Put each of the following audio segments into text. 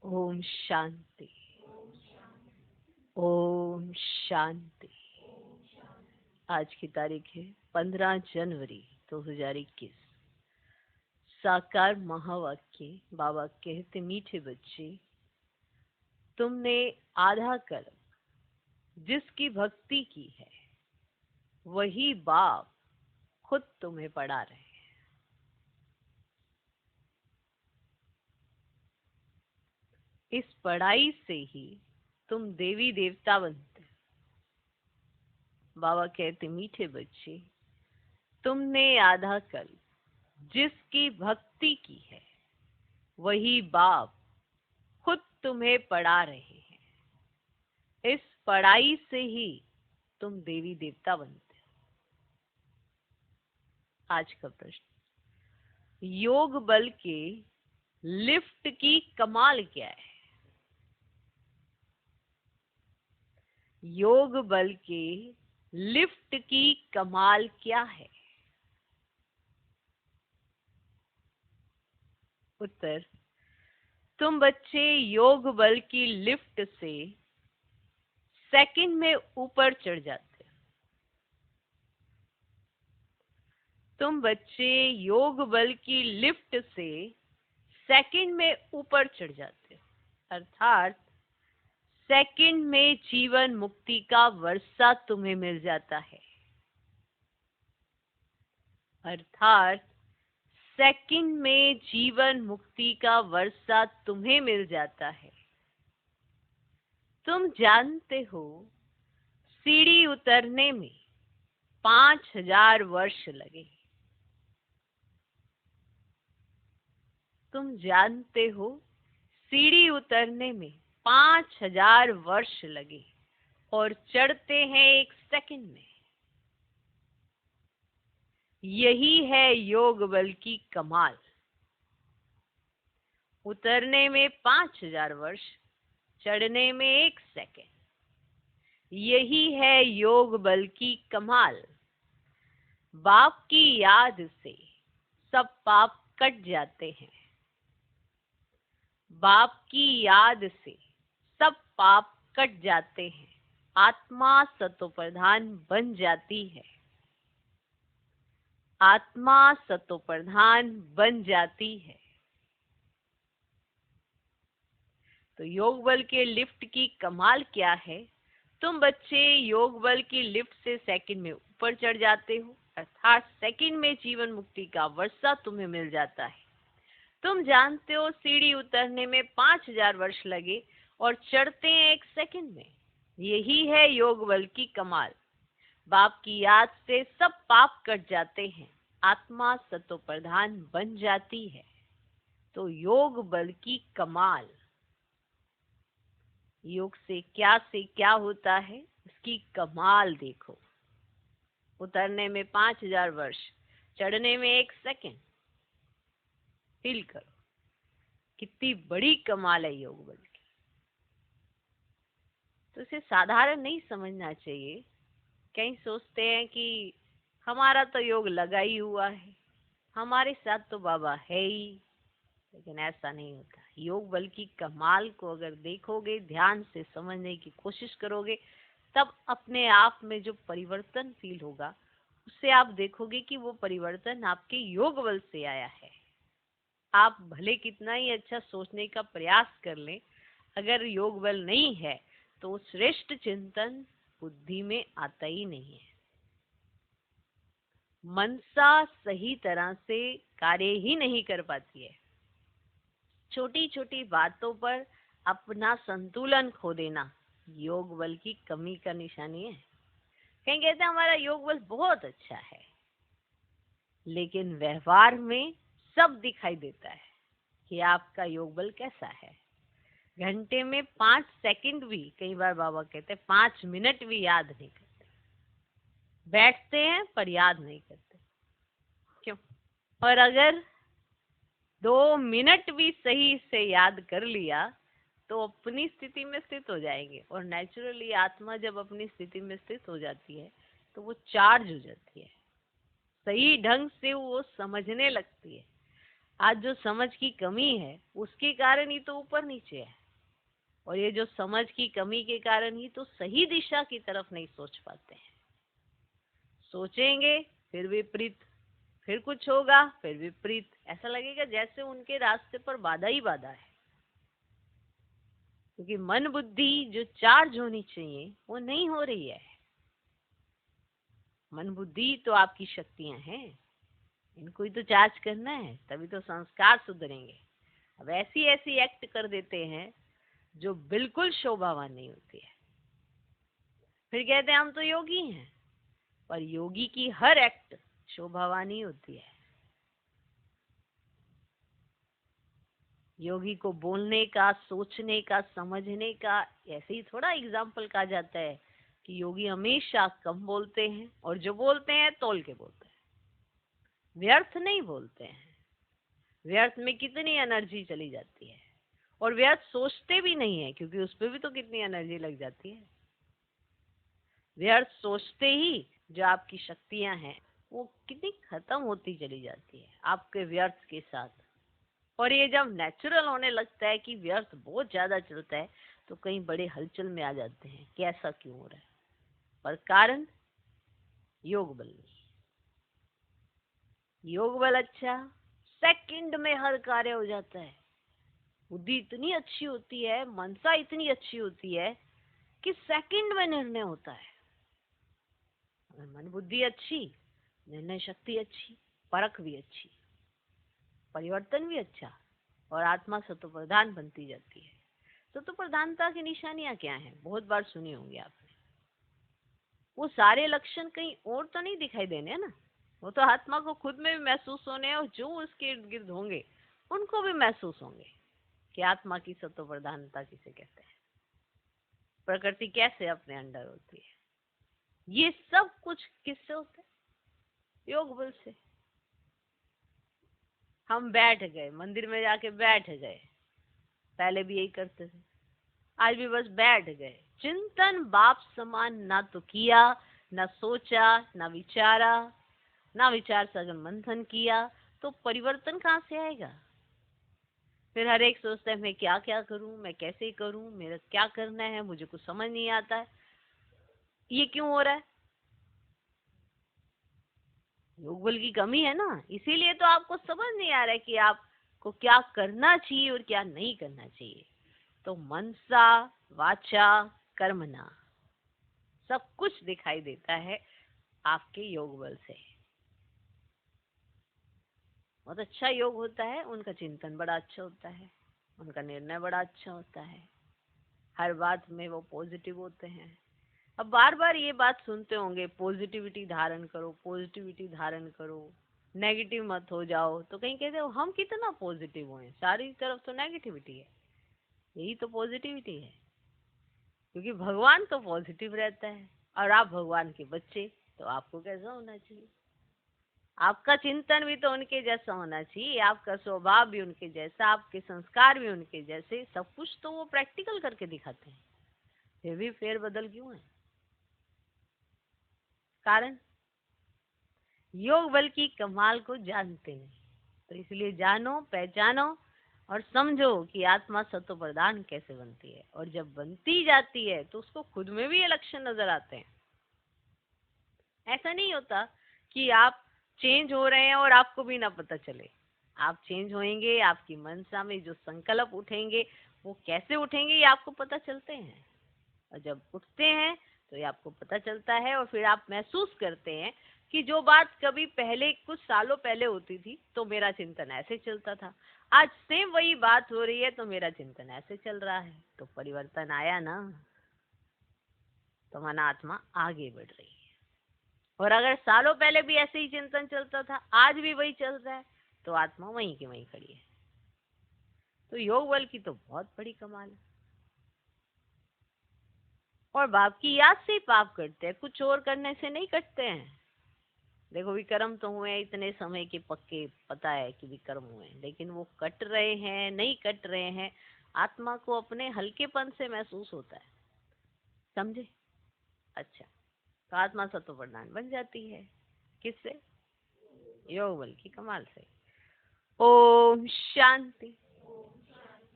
ओम शांति। ओम शांति। आज की तारीख है 15 जनवरी 2021। साकार महावाक्य। बाबा कहते, मीठे बच्चे, तुमने आधा कल्प जिसकी भक्ति की है वही बाप खुद तुम्हें पढ़ा रहे हैं। इस पढ़ाई से ही तुम देवी देवता बनते। बाबा कहते, मीठे बच्चे, तुमने आधा कल्प जिसकी भक्ति की है वही बाप खुद तुम्हें पढ़ा रहे हैं। इस पढ़ाई से ही तुम देवी देवता बनते हो। आज का प्रश्न, योग बल के लिफ्ट की कमाल क्या है? योग बल के लिफ्ट की कमाल क्या है? उत्तर, तुम बच्चे योग बल की लिफ्ट से सेकंड में ऊपर चढ़ जाते हो। तुम बच्चे योग बल की लिफ्ट से सेकंड में ऊपर चढ़ जाते हो, अर्थात सेकंड में जीवन मुक्ति का वर्षा तुम्हें मिल जाता है। अर्थात सेकंड में जीवन मुक्ति का वर्षा तुम्हें मिल जाता है। तुम जानते हो, सीढ़ी उतरने में 5000 वर्ष लगे। तुम जानते हो, सीढ़ी उतरने में 5000 वर्ष लगे और चढ़ते हैं 1 सेकंड में। यही है योग बल की कमाल। उतरने में 5000 वर्ष, चढ़ने में 1 सेकंड। यही है योग बल की कमाल। बाप की याद से सब पाप कट जाते हैं। बाप की याद से सब पाप कट जाते हैं। आत्मा सतो प्रधान बन जाती है। आत्मा सतो प्रधान बन जाती है। तो योग बल के लिफ्ट की कमाल क्या है? तुम बच्चे योग बल की लिफ्ट से सेकंड में ऊपर चढ़ जाते हो, अर्थात सेकंड में जीवन मुक्ति का वर्षा तुम्हें मिल जाता है। तुम जानते हो, सीढ़ी उतरने में 5000 वर्ष लगे और चढ़ते हैं 1 सेकंड में। यही है योग बल की कमाल। बाप की याद से सब पाप कट जाते हैं। आत्मा सतो प्रधान बन जाती है। तो योग बल की कमाल। योग से क्या होता है, उसकी कमाल देखो। उतरने में 5000 वर्ष, चढ़ने में 1 सेकंड। फील करो कितनी बड़ी कमाल है योग बल की। तो इसे साधारण नहीं समझना चाहिए। कई सोचते हैं कि हमारा तो योग लगा ही हुआ है, हमारे साथ तो बाबा है ही, लेकिन ऐसा नहीं होता। योग बल की कमाल को अगर देखोगे, ध्यान से समझने की कोशिश करोगे, तब अपने आप में जो परिवर्तन फील होगा, उससे आप देखोगे कि वो परिवर्तन आपके योग बल से आया है। आप भले कितना ही अच्छा सोचने का प्रयास कर लें, अगर योग बल नहीं है तो श्रेष्ठ चिंतन बुद्धि में आता ही नहीं है। मनसा सही तरह से कार्य ही नहीं कर पाती है। छोटी छोटी बातों पर अपना संतुलन खो देना योग बल की कमी का निशानी है। कहीं कहते हैं हमारा योग बल बहुत अच्छा है, लेकिन व्यवहार में सब दिखाई देता है कि आपका योग बल कैसा है। घंटे में 5 सेकंड भी, कई बार बाबा कहते हैं 5 मिनट भी याद नहीं करते। बैठते हैं पर याद नहीं करते। क्यों? और अगर 2 मिनट भी सही से याद कर लिया तो अपनी स्थिति में स्थित हो जाएंगे। और नेचुरली आत्मा जब अपनी स्थिति में स्थित हो जाती है तो वो चार्ज हो जाती है, सही ढंग से वो समझने लगती है। आज जो समझ की कमी है उसके कारण ही तो ऊपर नीचे है, और ये जो समझ की कमी के कारण ही तो सही दिशा की तरफ नहीं सोच पाते हैं। सोचेंगे फिर विपरीत, फिर कुछ होगा फिर विपरीत, ऐसा लगेगा जैसे उनके रास्ते पर बाधा ही बाधा है। क्योंकि मन बुद्धि जो चार्ज होनी चाहिए वो नहीं हो रही है। मन बुद्धि तो आपकी शक्तियां हैं, इनको ही तो चार्ज करना है, तभी तो संस्कार सुधरेंगे। अब ऐसी ऐसी एक्ट कर देते हैं जो बिल्कुल शोभावान नहीं होती है। फिर कहते हैं हम तो योगी हैं, पर योगी की हर एक्ट शोभावान ही होती है। योगी को बोलने का, सोचने का, समझने का ऐसे ही थोड़ा एग्जाम्पल कहा जाता है कि योगी हमेशा कम बोलते हैं, और जो बोलते हैं तौल के बोलते हैं, व्यर्थ नहीं बोलते हैं। व्यर्थ में कितनी एनर्जी चली जाती है, और व्यर्थ सोचते भी नहीं है, क्योंकि उस पर भी तो कितनी एनर्जी लग जाती है। व्यर्थ सोचते ही जो आपकी शक्तियां हैं वो कितनी खत्म होती चली जाती है आपके व्यर्थ के साथ। और ये जब नेचुरल होने लगता है कि व्यर्थ बहुत ज्यादा चलता है, तो कहीं बड़े हलचल में आ जाते हैं कि ऐसा क्यों हो रहा है। पर कारण योग बल नहीं। योग बल अच्छा, सेकंड में हर कार्य हो जाता है। बुद्धि इतनी अच्छी होती है, मनसा इतनी अच्छी होती है कि सेकंड में निर्णय होता है। मन बुद्धि अच्छी, निर्णय शक्ति अच्छी, परख भी अच्छी, परिवर्तन भी अच्छा, और आत्मा सत्व प्रधान बनती जाती है। सत्व प्रधानता की निशानियां क्या हैं? बहुत बार सुनी होंगी आपने। वो सारे लक्षण कहीं और तो नहीं दिखाई देने हैं ना, वो तो आत्मा को खुद में भी महसूस होने हैं, और जो उसके इर्द गिर्द होंगे उनको भी महसूस होंगे कि आत्मा की सत्व प्रधानता किसे कहते हैं, प्रकृति कैसे अपने अंडर होती है। ये सब कुछ किससे होता है? योग बल से। हम बैठ गए, मंदिर में जाके बैठ गए, पहले भी यही करते थे, आज भी बस बैठ गए, चिंतन बाप समान ना तो किया, ना सोचा, ना विचारा, ना विचार सघन मंथन किया, तो परिवर्तन कहाँ से आएगा? फिर हर एक सोचता है मैं क्या क्या करूं, मैं कैसे करूं, मेरा क्या करना है, मुझे कुछ समझ नहीं आता है। ये क्यों हो रहा है? योग बल की कमी है ना, इसीलिए तो आपको समझ नहीं आ रहा है कि आपको क्या करना चाहिए और क्या नहीं करना चाहिए। तो मनसा वाचा कर्मणा सब कुछ दिखाई देता है आपके योग बल से। बहुत अच्छा योग होता है, उनका चिंतन बड़ा अच्छा होता है, उनका निर्णय बड़ा अच्छा होता है, हर बात में वो पॉजिटिव होते हैं। अब बार बार ये बात सुनते होंगे, पॉजिटिविटी धारण करो, पॉजिटिविटी धारण करो, नेगेटिव मत हो जाओ। तो कहीं कहते हो हम कितना पॉजिटिव हुए, सारी तरफ तो नेगेटिविटी है, यही तो पॉजिटिविटी है। क्योंकि भगवान तो पॉजिटिव रहता है, और आप भगवान के बच्चे, तो आपको कैसा होना चाहिए? आपका चिंतन भी तो उनके जैसा होना चाहिए, आपका स्वभाव भी उनके जैसा, आपके संस्कार भी उनके जैसे, सब कुछ तो वो प्रैक्टिकल करके दिखाते हैं। फिर भी फेर बदल क्यों है? कारण योग बल की कमाल को जानते नहीं। तो इसलिए जानो, पहचानो और समझो कि आत्मा सत्व प्रधान कैसे बनती है, और जब बनती जाती है तो उसको खुद में भी ये लक्षण नजर आते हैं। ऐसा नहीं होता कि आप चेंज हो रहे हैं और आपको भी ना पता चले। आप चेंज होएंगे, आपकी मनसा में जो संकल्प उठेंगे वो कैसे उठेंगे ये आपको पता चलते हैं, और जब उठते हैं तो ये आपको पता चलता है, और फिर आप महसूस करते हैं कि जो बात कभी पहले कुछ सालों पहले होती थी तो मेरा चिंतन ऐसे चलता था, आज सेम वही बात हो रही है तो मेरा चिंतन ऐसे चल रहा है। तो परिवर्तन आया ना, तो मन आत्मा आगे बढ़ रही है। और अगर सालों पहले भी ऐसे ही चिंतन चलता था, आज भी वही चल रहा है, तो आत्मा वहीं की वहीं खड़ी है। तो योग बल की तो बहुत बड़ी कमाल है। और बाप की याद से ही पाप कटते हैं, कुछ और करने से नहीं कटते हैं। देखो विक्रम तो हुए इतने समय के पक्के, पता है कि विक्रम हुए, लेकिन वो कट रहे हैं नहीं कट रहे हैं, आत्मा को अपने हल्केपन से महसूस होता है। समझे? अच्छा, तो आत्मा सत्व प्रधान बन जाती है किससे? योग बल की कमाल से। ओम शांति।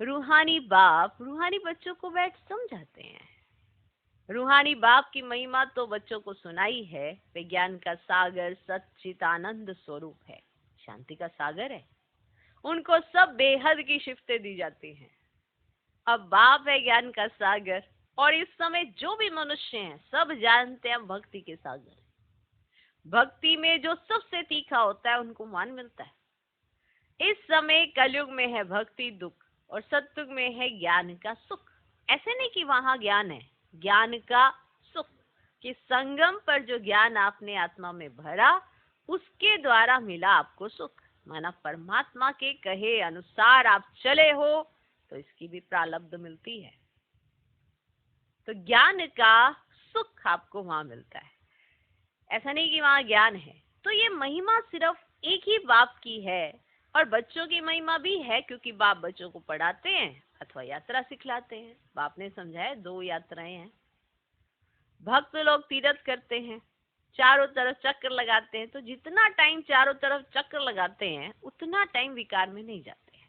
रूहानी बाप रूहानी बच्चों को बैठ समझाते हैं। रूहानी बाप की महिमा तो बच्चों को सुनाई है। विज्ञान का सागर सच्चिदानंद स्वरूप है, शांति का सागर है। उनको सब बेहद की शिफ्टें दी जाती हैं। अब बाप है ज्ञान का सागर, और इस समय जो भी मनुष्य हैं सब जानते हैं भक्ति के सागर। भक्ति में जो सबसे तीखा होता है उनको मान मिलता है। इस समय कलयुग में है भक्ति दुख, और सतयुग में है ज्ञान का सुख। ऐसे नहीं कि वहां ज्ञान है, ज्ञान का सुख, कि संगम पर जो ज्ञान आपने आत्मा में भरा उसके द्वारा मिला आपको सुख। माना परमात्मा के कहे अनुसार आप चले हो तो इसकी भी प्रारब्ध मिलती है। तो ज्ञान का सुख आपको वहां मिलता है। ऐसा नहीं कि वहां ज्ञान है। तो ये महिमा सिर्फ एक ही बाप की है, और बच्चों की महिमा भी है, क्योंकि बाप बच्चों को पढ़ाते हैं अथवा यात्रा सिखलाते हैं। बाप ने समझाया 2 यात्राएं हैं। भक्त लोग तीर्थ करते हैं, चारों तरफ चक्कर लगाते हैं, तो जितना टाइम चारों तरफ चक्कर लगाते हैं उतना टाइम विकार में नहीं जाते हैं।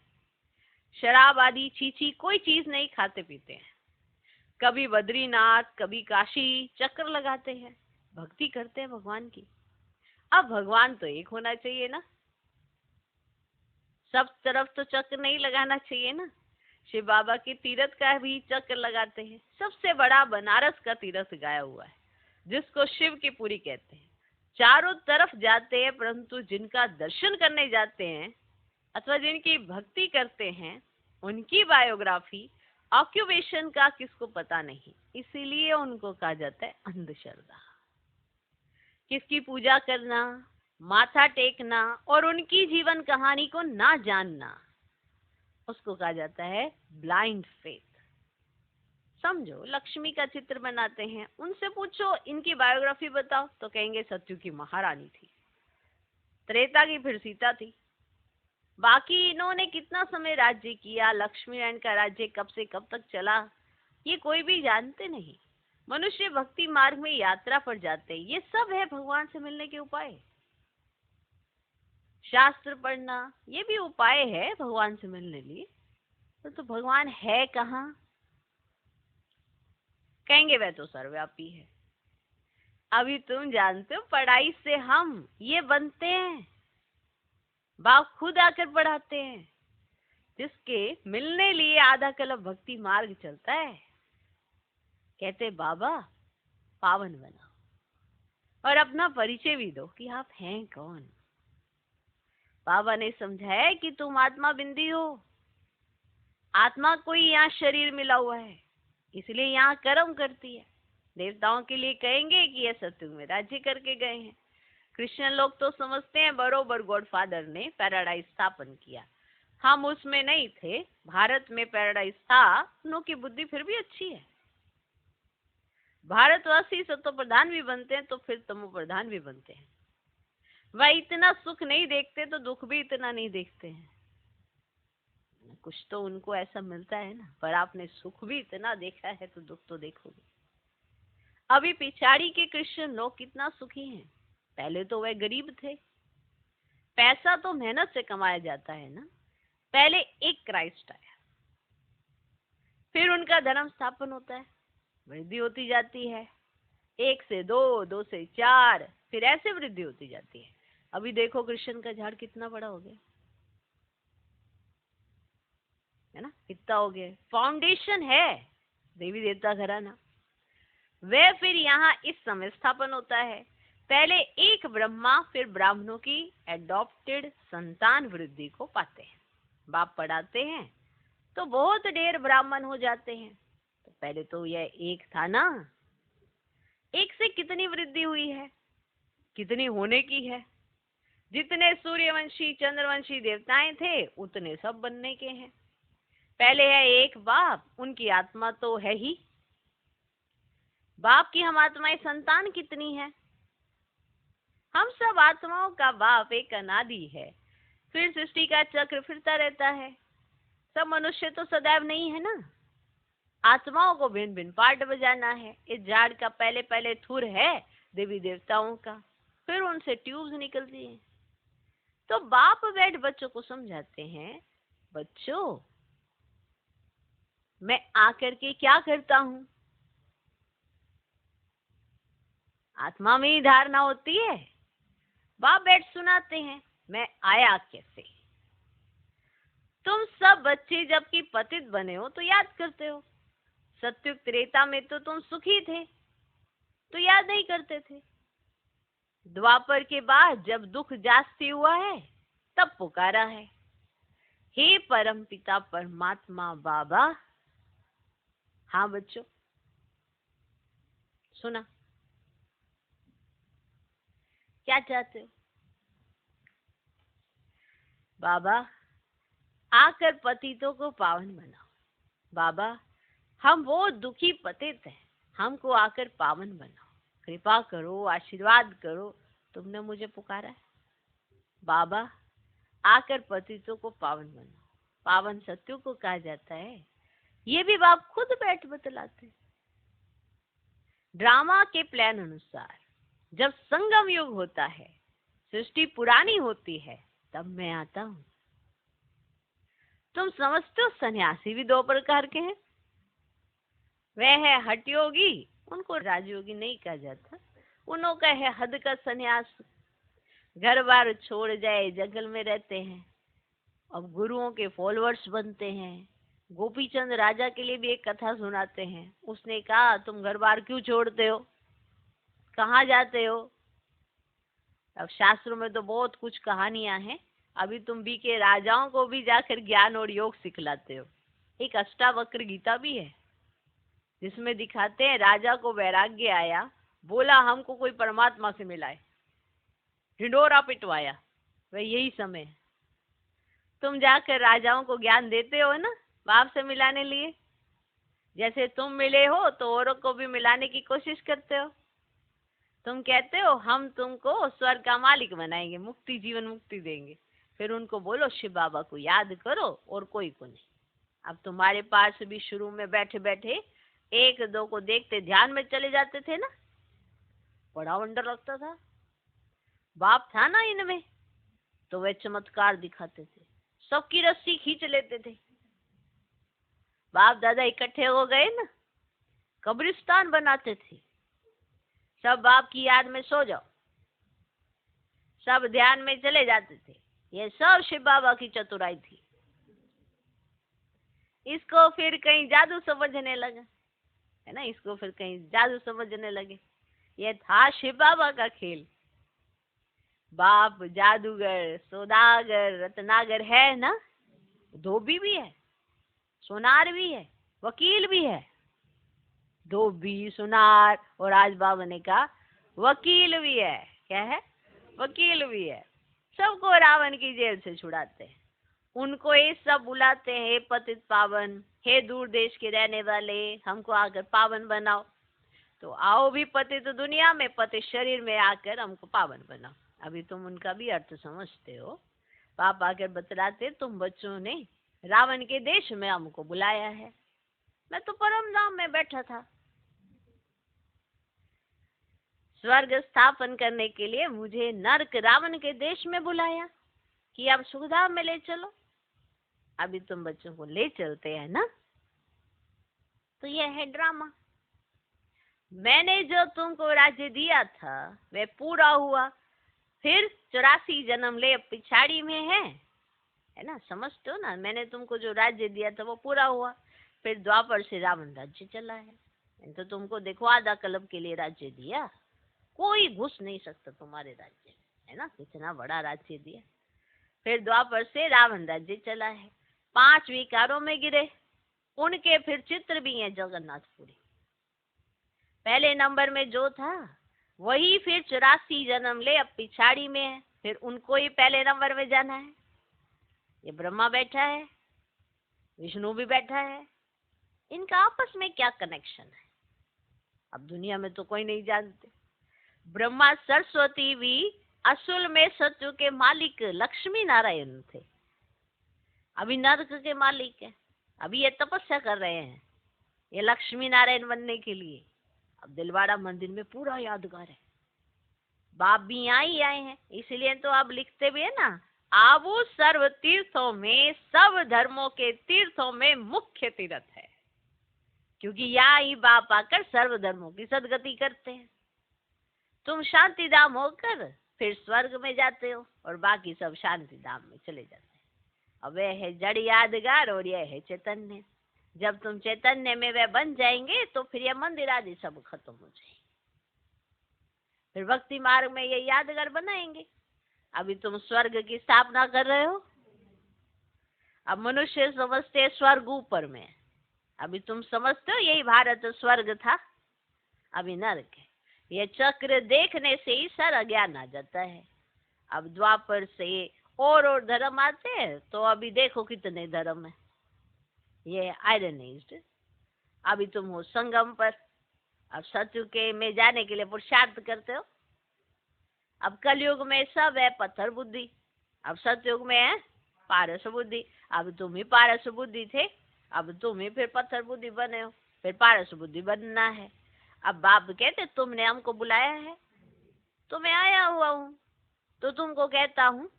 शराब आदि छीछी कोई चीज नहीं खाते पीते हैं। कभी बद्रीनाथ कभी काशी चक्कर लगाते हैं, भक्ति करते हैं भगवान की। अब भगवान तो एक होना चाहिए ना, सब तरफ तो चक्र नहीं लगाना चाहिए ना। शिव बाबा के तीर्थ का भी चक्र लगाते हैं। सबसे बड़ा बनारस का तीर्थ गाया हुआ है, जिसको शिव की पुरी कहते हैं। चारों तरफ जाते हैं, परंतु जिनका दर्शन करने जाते हैं अथवा जिनकी भक्ति करते हैं उनकी बायोग्राफी ऑक्यूपेशन का किसको पता नहीं, इसीलिए उनको कहा जाता है अंधश्रद्धा। किसकी पूजा करना, माथा टेकना और उनकी जीवन कहानी को ना जानना, उसको कहा जाता है ब्लाइंड फेथ। समझो, लक्ष्मी का चित्र बनाते हैं, उनसे पूछो इनकी बायोग्राफी बताओ तो कहेंगे सत्यु की महारानी थी, त्रेता की फिर सीता थी। बाकी इन्होंने कितना समय राज्य किया, लक्ष्मी नारायण का राज्य कब से कब तक चला, ये कोई भी जानते नहीं। मनुष्य भक्ति मार्ग में यात्रा पर जाते हैं, ये सब है भगवान से मिलने के उपाय। शास्त्र पढ़ना ये भी उपाय है भगवान से मिलने लिए। तो भगवान है कहाँ? कहेंगे वह तो सर्वव्यापी है। अभी तुम जानते हो पढ़ाई से हम ये बनते हैं, बाप खुद आकर पढ़ाते हैं, जिसके मिलने लिए आधा कल्प भक्ति मार्ग चलता है। कहते बाबा पावन बनाओ और अपना परिचय भी दो कि आप हैं कौन। बाबा ने समझाया कि तुम आत्मा बिंदी हो, आत्मा को ही यहाँ शरीर मिला हुआ है, इसलिए यहाँ कर्म करती है। देवताओं के लिए कहेंगे कि यह सत्युग में राज्य करके गए हैं। क्रिश्चियन लोग तो समझते हैं बरोबर गॉडफादर ने पैराडाइज स्थापन किया, हम उसमें नहीं थे। भारत में पैराडाइज था, उनों की बुद्धि फिर भी अच्छी है। भारतवासी सतो प्रधान भी बनते हैं तो फिर तमो प्रधान भी बनते हैं। वह इतना सुख नहीं देखते तो दुख भी इतना नहीं देखते हैं। कुछ तो उनको ऐसा मिलता है ना, पर आपने सुख भी इतना देखा है तो दुख तो देखोगे। अभी पिछाड़ी के क्रिश्चियन लोग कितना सुखी हैं। पहले तो वह गरीब थे, पैसा तो मेहनत से कमाया जाता है ना। पहले एक क्राइस्ट आया, फिर उनका धर्म स्थापन होता है, वृद्धि होती जाती है, 1 से 2, 2 से 4, फिर ऐसे वृद्धि होती जाती है। अभी देखो क्रिश्चियन का झाड़ कितना बड़ा हो गया है ना, कितना हो गया। फाउंडेशन है देवी देवता घराना। वह फिर यहाँ इस समय स्थापन होता है। पहले एक ब्रह्मा, फिर ब्राह्मणों की एडॉप्टेड संतान वृद्धि को पाते हैं। बाप पढ़ाते हैं तो बहुत ढेर ब्राह्मण हो जाते हैं। तो पहले तो यह एक था ना, एक से कितनी वृद्धि हुई है, कितनी होने की है। जितने सूर्यवंशी चंद्रवंशी देवताएं थे उतने सब बनने के हैं। पहले है एक बाप, उनकी आत्मा तो है ही। बाप की हम आत्माएं संतान कितनी है? हम सब आत्माओं का बाप एक अनादि है। फिर सृष्टि का चक्र फिरता रहता है। सब मनुष्य तो सदैव नहीं है ना, आत्माओं को भिन्न भिन्न पार्ट बजाना है। इस झाड़ का पहले पहले थुर है देवी देवताओं का, फिर उनसे ट्यूब्स निकलती हैं, तो बाप बैठ बच्चों को समझाते हैं, बच्चों मैं आकर के क्या करता हूं? आत्मा में ही धारणा होती है। बाप बैठ सुनाते हैं, मैं आया कैसे। तुम सब बच्चे जबकि पतित बने हो तो याद करते हो, सत्युग त्रेता में तो तुम सुखी थे तो याद नहीं करते थे। द्वापर के बाद जब दुख जास्ती हुआ है तब पुकारा है, हे परम पिता परमात्मा बाबा। हाँ बच्चों, सुना? क्या चाहते हो? बाबा आकर पतितों को पावन बनाओ। बाबा हम वो दुखी पतित हैं, हमको आकर पावन बनाओ, कृपा करो, आशीर्वाद करो, तुमने मुझे पुकारा है। बाबा आकर पतितों को पावन बनाओ। पावन सत्यों को कहा जाता है, ये भी बाप खुद बैठ बतलाते हैं। ड्रामा के प्लान अनुसार जब संगम युग होता है, सृष्टि पुरानी होती है, तब मैं आता हूं। तुम समझते हो सन्यासी भी दो प्रकार के हैं। वह है हठ योगी, उनको राजयोगी नहीं कहा जाता। उन्हों का है हद का सन्यास, घर बार छोड़ जाए जंगल में रहते हैं, अब गुरुओं के फॉलोअर्स बनते हैं। गोपीचंद राजा के लिए भी एक कथा सुनाते हैं। उसने कहा तुम घर बार क्यों छोड़ते हो, कहाँ जाते हो? अब शास्त्रों में तो बहुत कुछ कहानियां हैं, अभी तुम भी के राजाओं को भी जाकर ज्ञान और योग सिखलाते हो। एक अष्टावक्र गीता भी है जिसमें दिखाते हैं राजा को वैराग्य आया, बोला हमको कोई परमात्मा से मिलाए, ढिंढोरा पिटवाया। वह यही समय है। तुम जाकर राजाओं को ज्ञान देते हो ना, बाप से मिलाने लिए। जैसे तुम मिले हो तो औरों को भी मिलाने की कोशिश करते हो। तुम कहते हो हम तुमको स्वर्ग का मालिक बनाएंगे, मुक्ति जीवन मुक्ति देंगे। फिर उनको बोलो शिव बाबा को याद करो और कोई को नहीं। अब तुम्हारे पास भी शुरू में बैठे बैठे एक दो को देखते ध्यान में चले जाते थे ना, बड़ा वंडर लगता था। बाप था ना इनमें, तो वे चमत्कार दिखाते थे, सबकी रस्सी खींच लेते थे। बाप दादा इकट्ठे हो गए ना, कब्रिस्तान बनाते थे। सब बाप की याद में सो जाओ, सब ध्यान में चले जाते थे। ये सब शिव बाबा की चतुराई थी। इसको फिर कहीं जादू समझने लगा, है ना, इसको फिर कहीं जादू समझने लगे। ये था शिव बाबा का खेल। बाप जादूगर, सौदागर, रत्नागर है ना, धोबी भी है, सोनार भी है, वकील भी है। धोबी, सुनार और आज बाबा ने कहा वकील भी है। क्या है? वकील भी है। सबको रावण की जेल से छुड़ाते हैं। उनको ये सब बुलाते हैं, हे पतित पावन, हे दूर देश के रहने वाले, हमको आकर पावन बनाओ। तो आओ भी पतित दुनिया में, पतित शरीर में आकर हमको पावन बनाओ। अभी तुम उनका भी अर्थ समझते हो। पाप आकर बतलाते तुम बच्चों ने रावण के देश में हमको बुलाया है, मैं तो परम धाम में बैठा था। स्वर्ग स्थापन करने के लिए मुझे नरक रावण के देश में बुलाया कि अब सुखधाम में ले चलो। अभी तुम बच्चों को ले चलते हैं ना। तो यह है ड्रामा। मैंने जो तुमको राज्य दिया था वह पूरा हुआ, फिर 84 जन्म ले पिछाड़ी में है ना, समझते हो ना। मैंने तुमको जो राज्य दिया था वो पूरा हुआ, फिर द्वापर से रावण राज्य चला है। तो तुमको देखो आधा कल्प के लिए राज्य दिया, कोई घुस नहीं सकता तुम्हारे राज्य, है ना, कितना बड़ा राज्य दिया। फिर द्वापर से रावण राज्य चला है। 5 विकारों में गिरे, उनके फिर चित्र भी हैं जगन्नाथपुरी। पहले नंबर में जो था वही फिर 84 जन्म ले अब पिछाड़ी में है, फिर उनको ही पहले नंबर में जाना है। ये ब्रह्मा बैठा है, विष्णु भी बैठा है, इनका आपस में क्या कनेक्शन है अब दुनिया में तो कोई नहीं जानते। ब्रह्मा सरस्वती भी असल में सत्य के मालिक लक्ष्मी नारायण थे, अभी नरक के मालिक है। अभी ये तपस्या कर रहे हैं ये लक्ष्मी नारायण बनने के लिए। अब दिलवाड़ा मंदिर में पूरा यादगार है, बाप भी यहाँ ही आए हैं, इसलिए तो आप लिखते भी है ना, आबू सर्व तीर्थों में, सब धर्मों के तीर्थों में मुख्य तीर्थ है, क्योंकि यहाँ ही बाप आकर सर्व धर्मों की सदगति करते हैं। तुम शांति धाम होकर फिर स्वर्ग में जाते हो और बाकी सब शांति धाम में चले जाते हैं। अब वह है जड़ यादगार और यह है चैतन्य। जब तुम चैतन्य में वे बन जाएंगे तो फिर यह मंदिर आदि सब खत्म हो जाएंगे। फिर भक्ति मार्ग में ये यादगार बनाएंगे। अभी तुम स्वर्ग की स्थापना कर रहे हो। अब मनुष्य समझते स्वर्ग ऊपर में, अभी तुम समझते हो यही भारत स्वर्ग था, अभी नरक है। यह चक्र देखने से ही सारा ज्ञान आ जाता है। अब द्वापर से और धर्म आते हैं, तो अभी देखो कितने धर्म है। ये आयरनाइज्ड। अभी तुम हो संगम पर, अब सत्युग के में जाने के लिए पुरुषार्थ करते हो। अब कलयुग में सब है पत्थर बुद्धि, अब सतयुग में है पारस बुद्धि। अब तुम ही पारस बुद्धि थे, अब तुम ही फिर पत्थर बुद्धि बने हो, फिर पारस बुद्धि बनना है। अब बाप कहते तुमने हमको बुलाया है, तो मैं आया हुआ हूँ, तो तुमको कहता हूँ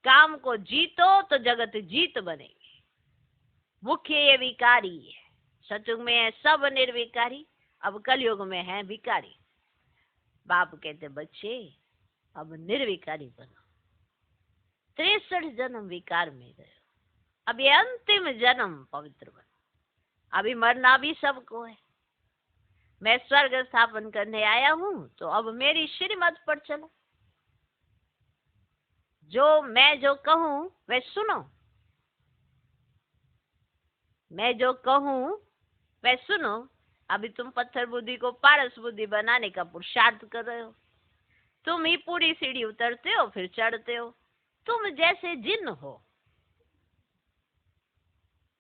काम को जीतो तो जगत जीत बनेगी। मुख्य ये विकारी है। सतयुग में है सब निर्विकारी, अब कलयुग में है विकारी। बाप कहते बच्चे अब निर्विकारी बनो। 63 जन्म विकार में गए, अब ये अंतिम जन्म पवित्र बनो। अभी मरना भी सबको है। मैं स्वर्ग स्थापन करने आया हूँ, तो अब मेरी श्रीमत पर चलो। मैं जो कहूँ वह सुनो, मैं जो कहूँ वह सुनो। अभी तुम पत्थर बुद्धि को पारस बुद्धि बनाने का पुरुषार्थ कर रहे हो। तुम ही पूरी सीढ़ी उतरते हो फिर चढ़ते हो। तुम जैसे जिन हो,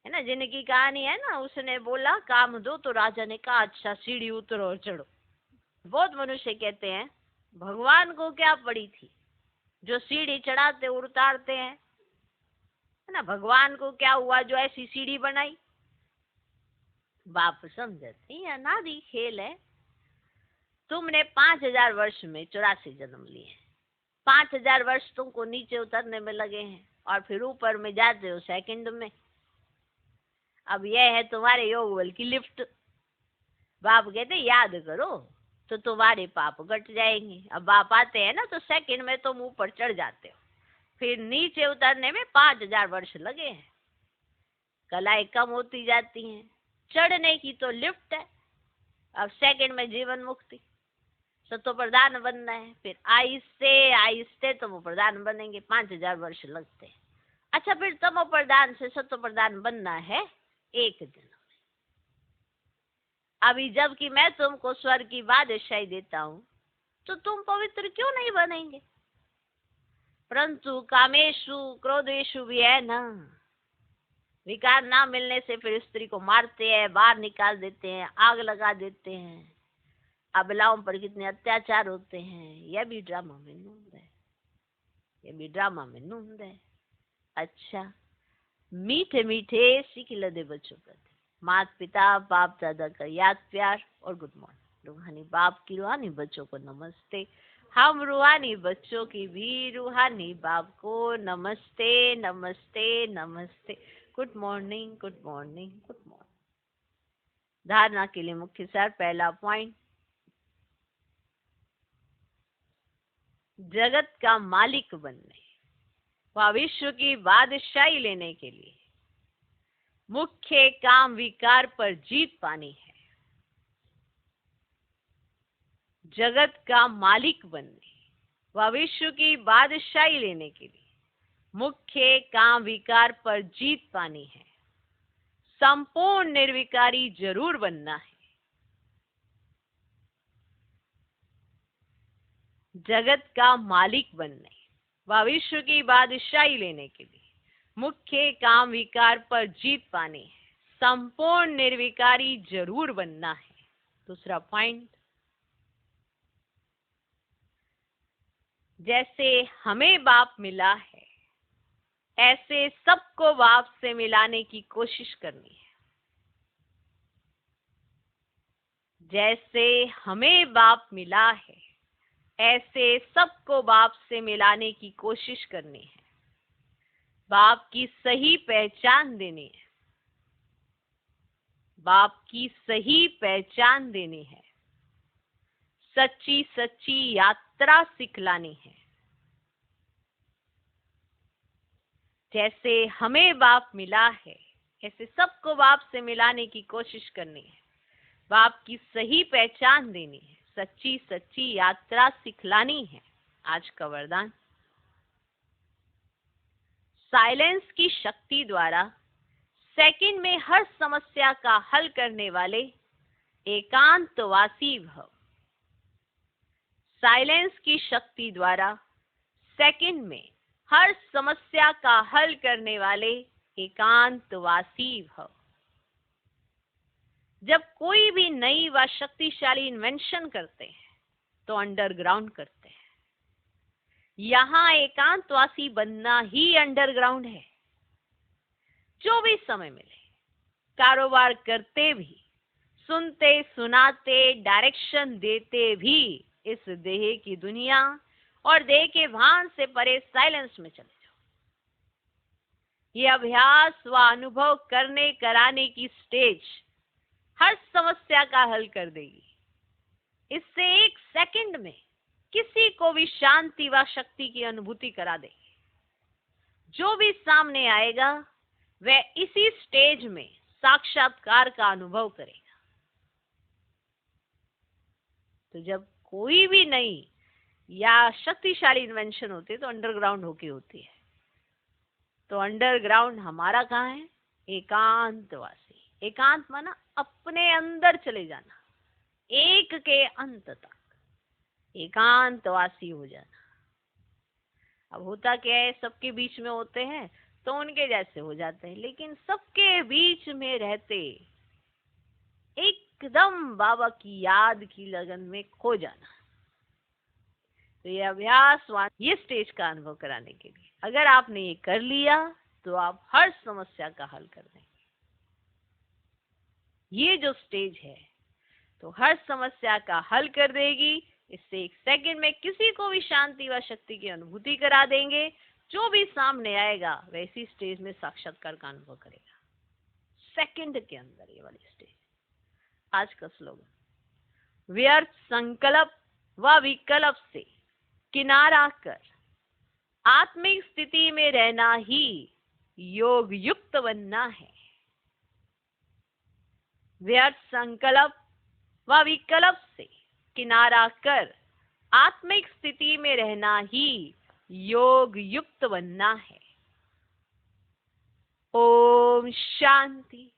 है ना, जिन की कहानी है ना, उसने बोला काम दो, तो राजा ने कहा अच्छा सीढ़ी उतरो और चढ़ो। बहुत मनुष्य कहते हैं भगवान को क्या पड़ी थी, जो सीढ़ी चढ़ाते और उतारते हैं, है ना, भगवान को क्या हुआ जो ऐसी सीढ़ी बनाई। बाप समझते हैं अनादि खेल है। तुमने 5000 वर्ष में 84 जन्म लिए हैं। 5000 वर्ष तुमको नीचे उतरने में लगे हैं और फिर ऊपर में जाते हो सेकंड में। अब यह है तुम्हारे योग बल की लिफ्ट। बाप कहते याद करो तो तुम्हारे पाप घट जाएंगे। अब बाप आते हैं ना तो सेकंड में तुम ऊपर चढ़ जाते हो, फिर नीचे उतरने में 5000 वर्ष लगे हैं। कलाएं कम होती जाती हैं। चढ़ने की तो लिफ्ट है। अब सेकंड में जीवन मुक्ति, सतो प्रधान बनना है। फिर आहिस्ते आहिस्ते तमो प्रधान बनेंगे, 5000 वर्ष लगते हैं। अच्छा, फिर तमो प्रधान से सतो प्रधान बनना है एक दिन। अभी जबकि मैं तुमको स्वर्ग की बादशाही देता हूं, तो तुम पवित्र क्यों नहीं बनेंगे? परंतु कामेशु क्रोधेशु भी है ना, विकार ना मिलने से फिर स्त्री को मारते हैं, बाहर निकाल देते हैं, आग लगा देते हैं। अबलाओं पर कितने अत्याचार होते हैं। यह भी ड्रामा में नूंद है, यह भी ड्रामा में नूंद है। अच्छा, मीठे मीठे सीख लदे बच्चों पर माता पिता बाप दादा का याद प्यार और गुड मॉर्निंग। रूहानी बाप की रूहानी बच्चों को नमस्ते। हम रूहानी बच्चों की भी रूहानी बाप को नमस्ते नमस्ते नमस्ते। Good morning good morning good morning. धारणा के लिए मुख्य सार। पहला पॉइंट, जगत का मालिक बनने व विश्व की बादशाही लेने के लिए मुख्य काम विकार पर जीत पानी है। जगत का मालिक बनने व विश्व की बादशाही लेने के लिए मुख्य काम विकार पर जीत पानी है। संपूर्ण निर्विकारी जरूर बनना है। जगत का मालिक बनने व विश्व की बादशाही लेने के लिए मुख्य काम विकार पर जीत पानी है। संपूर्ण निर्विकारी जरूर बनना है। दूसरा पॉइंट, जैसे हमें बाप मिला है ऐसे सबको बाप से मिलाने की कोशिश करनी है। जैसे हमें बाप मिला है ऐसे सबको बाप से मिलाने की कोशिश करनी है। बाप की सही पहचान देनी है, बाप की सही पहचान देनी है, सच्ची सच्ची यात्रा सिखलानी है। जैसे हमें बाप मिला है ऐसे सबको बाप से मिलाने की कोशिश करनी है, बाप की सही पहचान देनी है, सच्ची सच्ची यात्रा सिखलानी है। आज का वरदान, साइलेंस की शक्ति द्वारा सेकंड में हर समस्या का हल करने वाले एकांतवासी भव। साइलेंस की शक्ति द्वारा सेकंड में हर समस्या का हल करने वाले एकांतवासी भव। जब कोई भी नई व शक्तिशाली इन्वेंशन करते हैं तो अंडरग्राउंड करते हैं। यहाँ एकांतवासी बनना ही अंडरग्राउंड है। जो भी समय मिले कारोबार करते भी, सुनते सुनाते, डायरेक्शन देते भी इस देह की दुनिया और देह के भान से परे साइलेंस में चले जाओ। ये अभ्यास व अनुभव करने कराने की स्टेज हर समस्या का हल कर देगी। इससे एक सेकंड में किसी को भी शांति व शक्ति की अनुभूति करा देगी। जो भी सामने आएगा वह इसी स्टेज में साक्षात्कार का अनुभव करेगा। तो जब कोई भी नई या शक्तिशाली इन्वेंशन होती है तो अंडरग्राउंड होके होती है। तो अंडरग्राउंड हमारा कहाँ है? एकांतवासी। एकांत माना अपने अंदर चले जाना, एक के अंत तक एकांतवासी हो जाना। अब होता क्या है, सबके बीच में होते हैं तो उनके जैसे हो जाते हैं, लेकिन सबके बीच में रहते एकदम बाबा की याद की लगन में खो जाना। तो ये अभ्यास ये स्टेज का अनुभव कराने के लिए, अगर आपने ये कर लिया तो आप हर समस्या का हल कर देंगे। ये जो स्टेज है तो हर समस्या का हल कर देगी। इससे एक सेकंड में किसी को भी शांति व शक्ति की अनुभूति करा देंगे। जो भी सामने आएगा वैसी स्टेज में साक्षात्कार का अनुभव करेगा, सेकंड के अंदर। ये वाली स्टेज। आज का स्लोगन, व्यर्थ संकल्प व विकल्प से किनारा कर आत्मिक स्थिति में रहना ही योग युक्त बनना है। व्यर्थ संकल्प व विकल्प से किनारा कर आत्मिक स्थिति में रहना ही योग युक्त बनना है। ओम शांति।